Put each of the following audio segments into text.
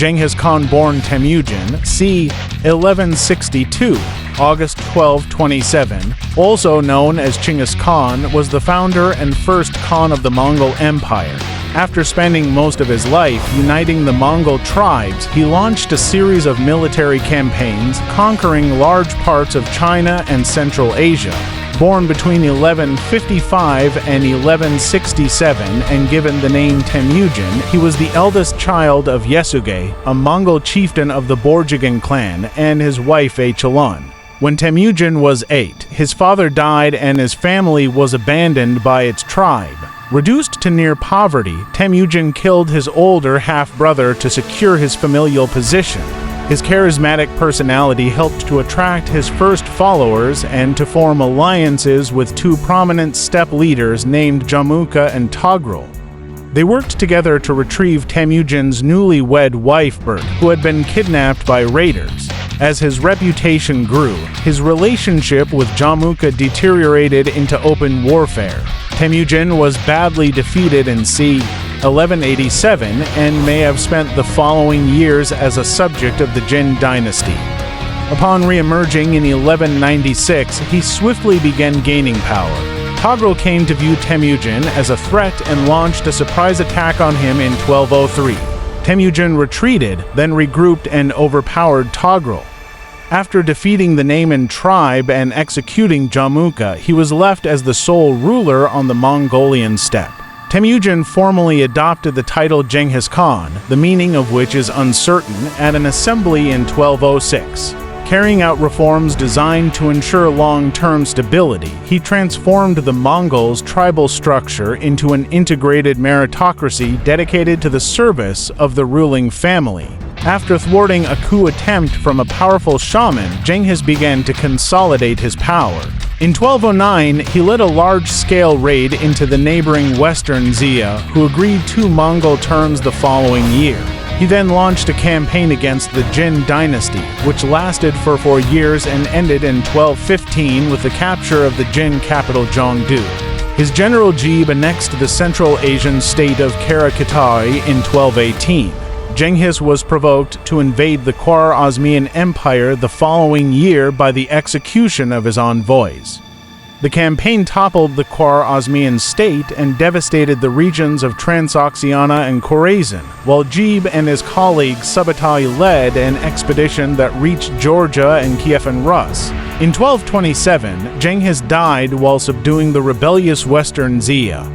Genghis Khan born Temujin, c. 1162, August 1227, also known as Genghis Khan, was the founder and first Khan of the Mongol Empire. After spending most of his life uniting the Mongol tribes, he launched a series of military campaigns, conquering large parts of China and Central Asia. Born between 1155 and 1167 and given the name Temujin, he was the eldest child of Yesuge, a Mongol chieftain of the Borjigin clan, and his wife Chalon. When Temujin was 8, his father died and his family was abandoned by its tribe. Reduced to near poverty, Temujin killed his older half-brother to secure his familial position. His charismatic personality helped to attract his first followers and to form alliances with two prominent steppe leaders named Jamukha and Togrul. They worked together to retrieve Temujin's newlywed wife Bert, who had been kidnapped by raiders. As his reputation grew, his relationship with Jamukha deteriorated into open warfare. Temujin was badly defeated in c. 1187 and may have spent the following years as a subject of the Jin dynasty. Upon re-emerging in 1196, he swiftly began gaining power. Togrul came to view Temujin as a threat and launched a surprise attack on him in 1203. Temujin retreated, then regrouped and overpowered Togrul. After defeating the Nayman tribe and executing Jamukha, he was left as the sole ruler on the Mongolian steppe. Temujin formally adopted the title Genghis Khan, the meaning of which is uncertain, at an assembly in 1206. Carrying out reforms designed to ensure long-term stability, he transformed the Mongols' tribal structure into an integrated meritocracy dedicated to the service of the ruling family. After thwarting a coup attempt from a powerful shaman, Genghis began to consolidate his power. In 1209, he led a large-scale raid into the neighboring Western Xia, who agreed to Mongol terms the following year. He then launched a campaign against the Jin dynasty, which lasted for 4 years and ended in 1215 with the capture of the Jin capital Zhongdu. His general Jib annexed the Central Asian state of Karakitai in 1218. Genghis was provoked to invade the Khwarezmian Empire the following year by the execution of his envoys. The campaign toppled the Khwarezmian state and devastated the regions of Transoxiana and Khorasan, while Jib and his colleague Subutai led an expedition that reached Georgia and Kievan Rus. In 1227, Genghis died while subduing the rebellious Western Xia.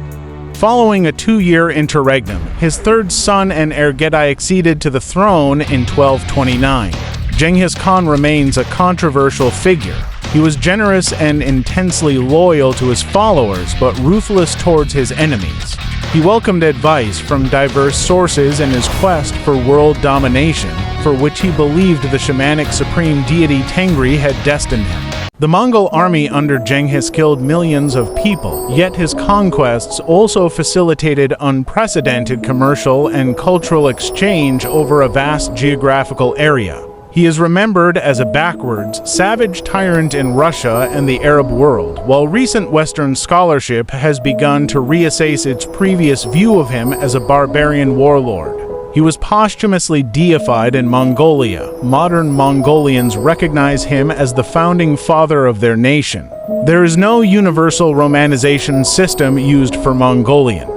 Following a 2-year interregnum, his third son and heir Gedai acceded to the throne in 1229. Genghis Khan remains a controversial figure. He was generous and intensely loyal to his followers, but ruthless towards his enemies. He welcomed advice from diverse sources in his quest for world domination, for which he believed the shamanic supreme deity Tengri had destined him. The Mongol army under Genghis killed millions of people, yet his conquests also facilitated unprecedented commercial and cultural exchange over a vast geographical area. He is remembered as a backwards, savage tyrant in Russia and the Arab world, while recent Western scholarship has begun to reassess its previous view of him as a barbarian warlord. He was posthumously deified in Mongolia. Modern Mongolians recognize him as the founding father of their nation. There is no universal romanization system used for Mongolian.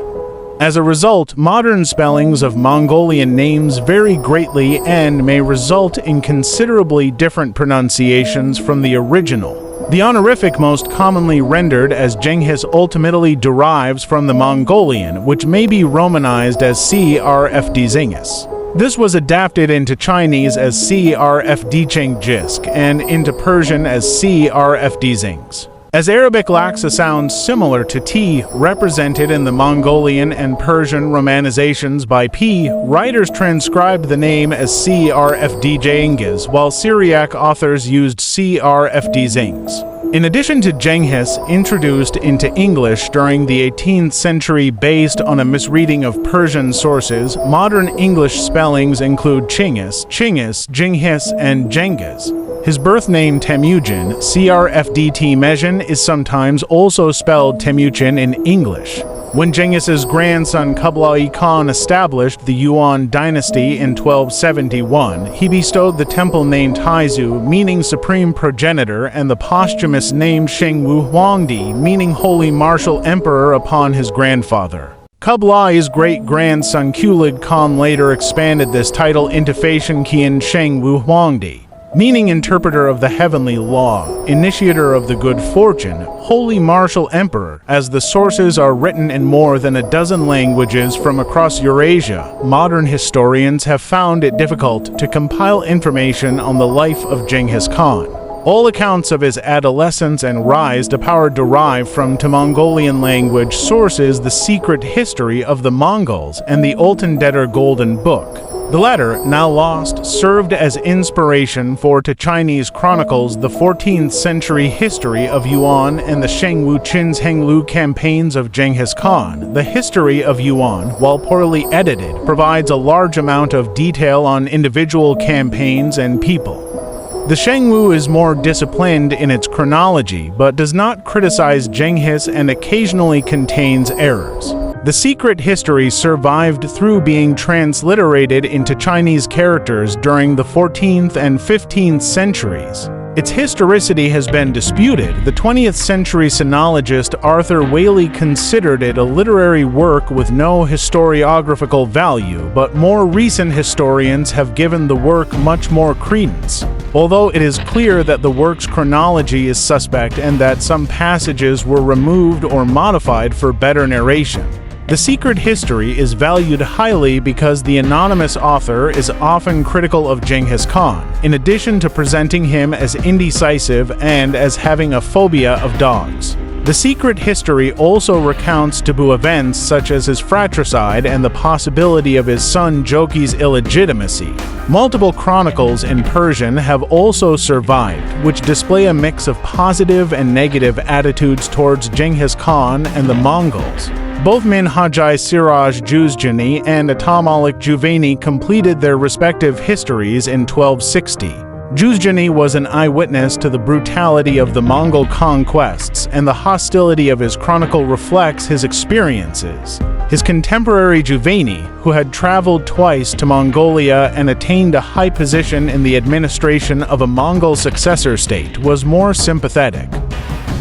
As a result, modern spellings of Mongolian names vary greatly and may result in considerably different pronunciations from the original. The honorific most commonly rendered as Genghis ultimately derives from the Mongolian, which may be romanized as Crfd Zingis. This was adapted into Chinese as Crfd Chengjisk and into Persian as Crfd Zings. As Arabic lacks a sound similar to T, represented in the Mongolian and Persian romanizations by P, writers transcribed the name as Crfd Jenghis, while Syriac authors used Crfd Zings. In addition to Genghis, introduced into English during the 18th century based on a misreading of Persian sources, modern English spellings include Chingis, Jinghis, and Genghis. His birth name Temujin, Crfd Temujin, is sometimes also spelled Temujin in English. When Genghis's grandson Kublai Khan established the Yuan dynasty in 1271, he bestowed the temple named Taizu, meaning supreme progenitor, and the posthumous name Shengwu Huangdi, meaning holy martial emperor, upon his grandfather. Kublai's great-grandson Kublai Khan later expanded this title into Faishan Qian Shengwu Huangdi, meaning interpreter of the heavenly law, initiator of the good fortune, holy martial emperor. As the sources are written in more than a dozen languages from across Eurasia, modern historians have found it difficult to compile information on the life of Genghis Khan. All accounts of his adolescence and rise to power derive from two Mongolian language sources: The Secret History of the Mongols and the Ultendeder Golden Book. The latter, now lost, served as inspiration for two Chinese chronicles: the 14th century history of Yuan and the Shengwu Qin's Henglu campaigns of Genghis Khan. The history of Yuan, while poorly edited, provides a large amount of detail on individual campaigns and people. The Shengwu is more disciplined in its chronology, but does not criticize Genghis and occasionally contains errors. The secret history survived through being transliterated into Chinese characters during the 14th and 15th centuries. Its historicity has been disputed. The 20th century sinologist Arthur Waley considered it a literary work with no historiographical value, but more recent historians have given the work much more credence. Although it is clear that the work's chronology is suspect and that some passages were removed or modified for better narration. The secret history is valued highly because the anonymous author is often critical of Genghis Khan, in addition to presenting him as indecisive and as having a phobia of dogs. The secret history also recounts taboo events such as his fratricide and the possibility of his son Joki's illegitimacy. Multiple chronicles in Persian have also survived, which display a mix of positive and negative attitudes towards Genghis Khan and the Mongols. Both Minhaj-i Siraj Juzjani and Atamalik Juvayni completed their respective histories in 1260. Juzjani was an eyewitness to the brutality of the Mongol conquests, and the hostility of his chronicle reflects his experiences. His contemporary Juvayni, who had traveled twice to Mongolia and attained a high position in the administration of a Mongol successor state, was more sympathetic.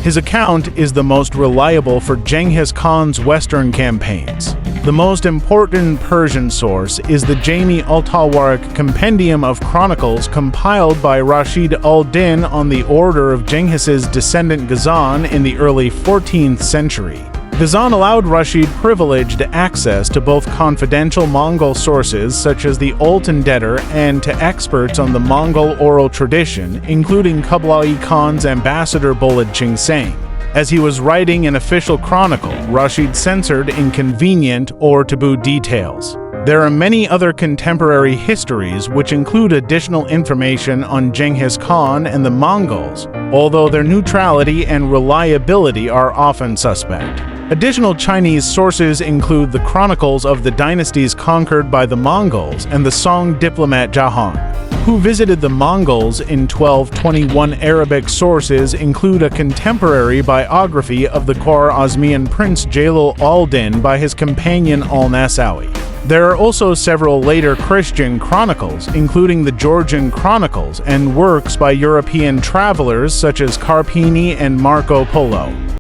His account is the most reliable for Genghis Khan's western campaigns. The most important Persian source is the Jami-ul-Tawarik Compendium of Chronicles compiled by Rashid al-Din on the order of Genghis's descendant Ghazan in the early 14th century. Ghazan allowed Rashid privileged access to both confidential Mongol sources such as the Ultendeder and to experts on the Mongol oral tradition, including Kublai Khan's ambassador Bolid Chingsang. As he was writing an official chronicle, Rashid censored inconvenient or taboo details. There are many other contemporary histories which include additional information on Genghis Khan and the Mongols, although their neutrality and reliability are often suspect. Additional Chinese sources include the chronicles of the dynasties conquered by the Mongols and the Song diplomat Jahan, who visited the Mongols in 1221. Arabic sources include a contemporary biography of the Khwarezmian prince Jalal al-Din by his companion al-Nasawi. There are also several later Christian chronicles, including the Georgian Chronicles, and works by European travelers such as Carpini and Marco Polo.